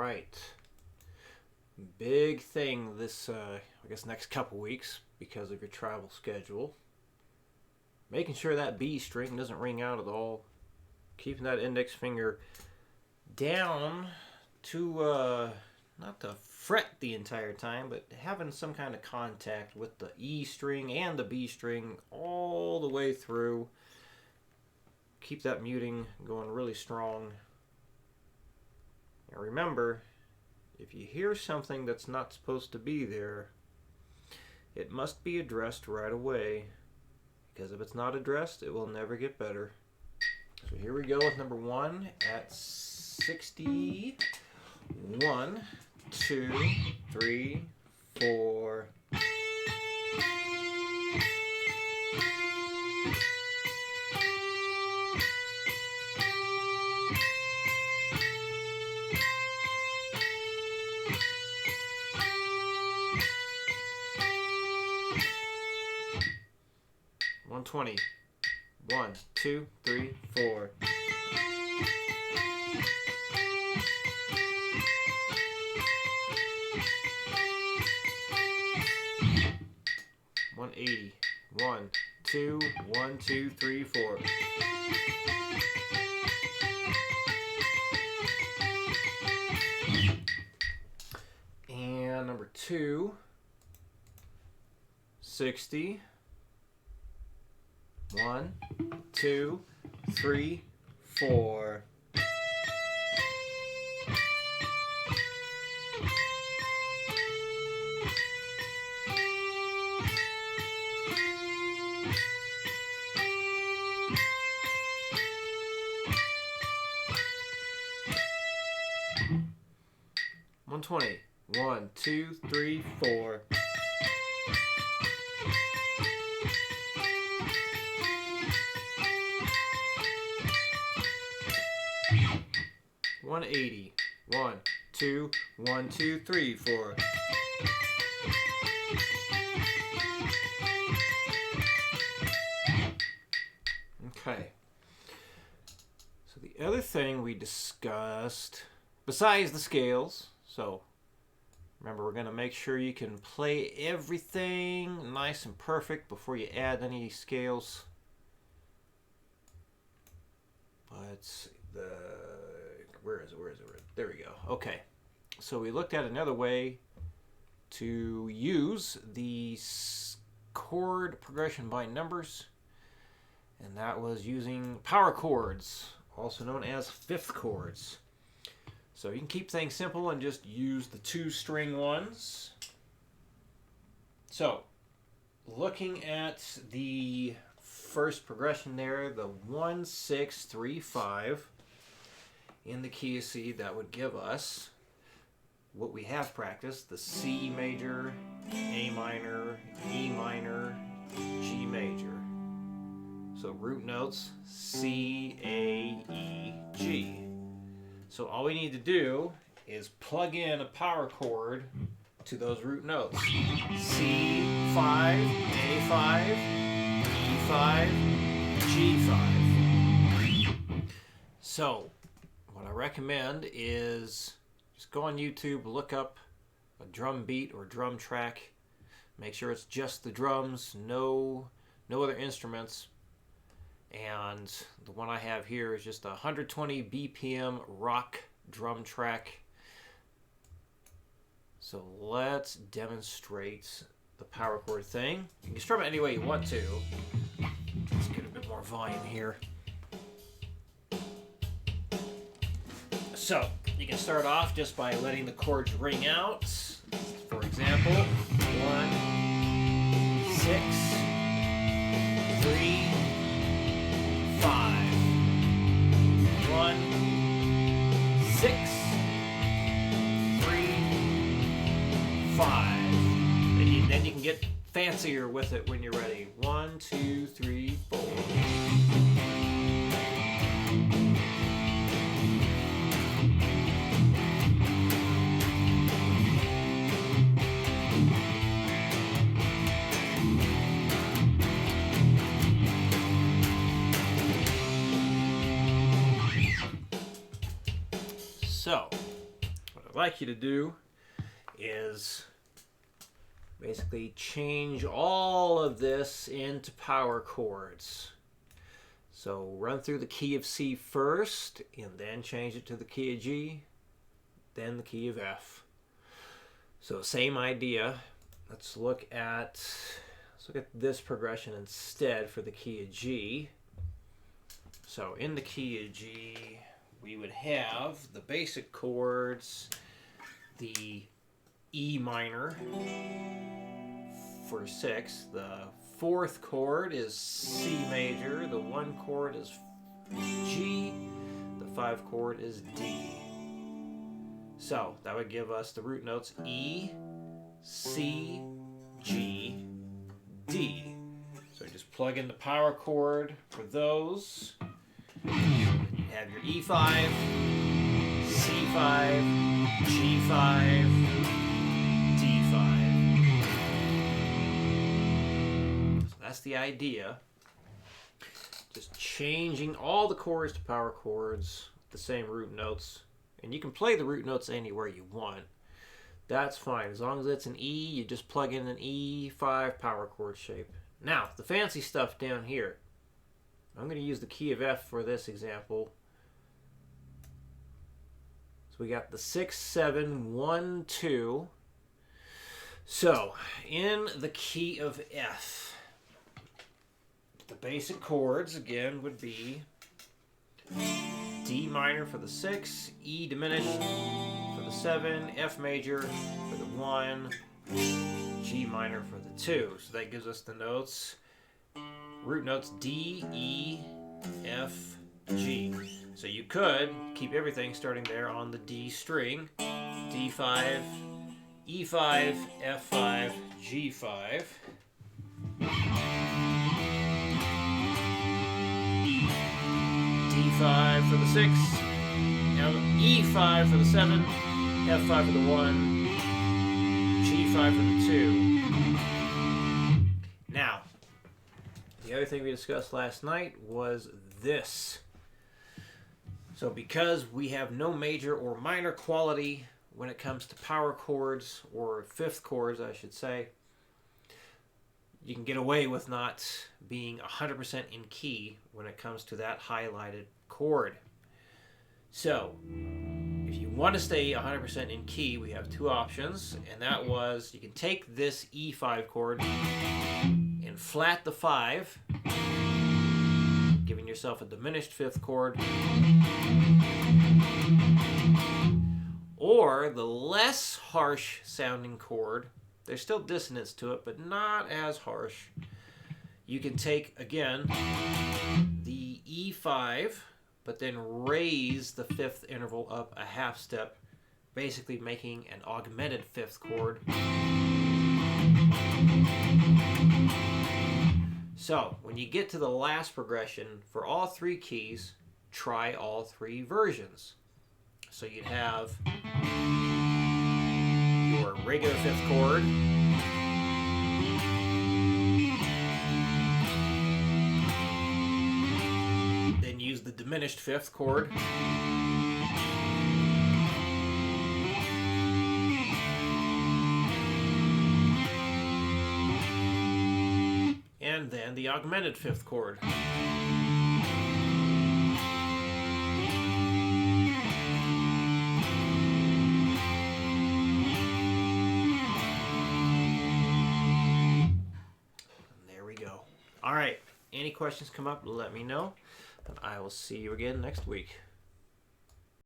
right. Big thing this, I guess, next couple weeks because of your travel schedule. Making sure that B string doesn't ring out at all. Keeping that index finger down to, not to fret the entire time, but having some kind of contact with the E string and the B string all the way through. Keep that muting going really strong. Now remember, if you hear something that's not supposed to be there, it must be addressed right away, because if it's not addressed, it will never get better. So here we go with number 1 at 60. 1, 2, 3, 4. $120. 1, 2, 3, 4. $180. 1, 2, 1, 2, 3, 4. And number 2, 60. 1, 2, 3, 4. $120. 1, 2, 3, 4. $180. 1, 2, 1, 2, 3, 4. Okay. So the other thing we discussed, besides the scales, so remember we're going to make sure you can play everything nice and perfect before you add any scales. But where is it? There we go. Okay. So we looked at another way to use the chord progression by numbers, and that was using power chords, also known as fifth chords. So you can keep things simple and just use the 2-string ones. So, looking at the first progression there, the 1, 6, 3, 5 in the key of C, that would give us what we have practiced: the C major, A minor, E minor, G major. So root notes C, A, E, G. So all we need to do is plug in a power chord to those root notes: C5, A5, E5, G5. So what I recommend is just go on YouTube, look up a drum beat or drum track. Make sure it's just the drums, no other instruments. And the one I have here is just a 120 BPM rock drum track. So let's demonstrate the power chord thing. You can strum it any way you want to. Let's get a bit more volume here. So you can start off just by letting the chords ring out. For example, 1, 6, 3, 5. 1, 6, 3, 5. Then you can get fancier with it when you're ready. 1, 2, 3, 4. So, what I I'd like you to do is basically change all of this into power chords. So run through the key of C first, and then change it to the key of G, then the key of F. So same idea. Let's look at this progression instead for the key of G. So in the key of G, we would have the basic chords, the E minor for 6, the 4th chord is C major, the 1 chord is G, the 5 chord is D. So that would give us the root notes E, C, G, D. So just plug in the power chord for those. You have your E5, C5, G5, D5. So that's the idea. Just changing all the chords to power chords, the same root notes. And you can play the root notes anywhere you want. That's fine. As long as it's an E, you just plug in an E5 power chord shape. Now, the fancy stuff down here. I'm going to use the key of F for this example. So we got the 6, 7, 1, 2. So, in the key of F, the basic chords, again, would be D minor for the 6, E diminished for the 7, F major for the 1, G minor for the 2. So that gives us the notes, root notes D, E, F, G. So you could keep everything starting there on the D string, D5, E5, F5, G5. D5 for the 6, E5 for the 7, F5 for the 1, G5 for the 2. Now, the other thing we discussed last night was this. So because we have no major or minor quality when it comes to power chords, or 5th chords I should say, you can get away with not being 100% in key when it comes to that highlighted chord. So, if you want to stay 100% in key, we have 2 options, and that was you can take this E5 chord and flat the 5, giving yourself a diminished 5th chord, or the less harsh sounding chord. There's still dissonance to it, but not as harsh. You can take, again, the E5, but then raise the 5th interval up a half step, basically making an augmented 5th chord. So, when you get to the last progression, for all 3 keys, try all 3 versions. So you'd have your regular 5th chord, then use the diminished 5th chord, and then the augmented 5th chord. All right, any questions come up, let me know, and I will see you again next week.